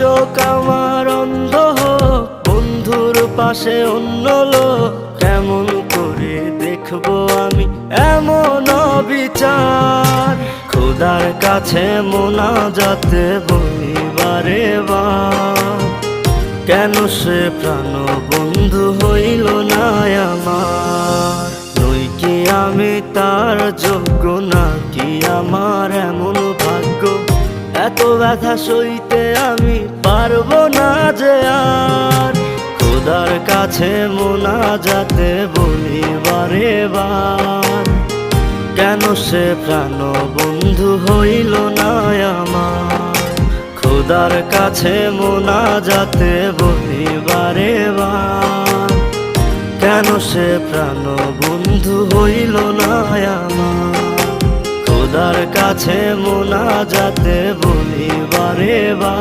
চোখ আমার অন্ধ হোক, বন্ধুর পাশে অন্য লোক, কেমন করে দেখবো আমি এমন অবিচার। খোদার কাছে মোনাজাতে বলি বারে বার, কেন সে প্রাণ বন্ধু হইল না আমার। নই কি আমি তার যোগ্য, নাকি আমার এমন ভাগ্য, এত ব্যথা সইতে আমি পারবো না যে আর। খোদার কাছে মোনাজাতে বলি বারে বার, কেন সে প্রাণ বন্ধু হইল না আমার। খোদার কাছে মোনাজাতে বলি বারে বার, কেন সে প্রাণ বন্ধু হইল না আমার। খোদার কাছে মোনাজাতে বলি বারে বার।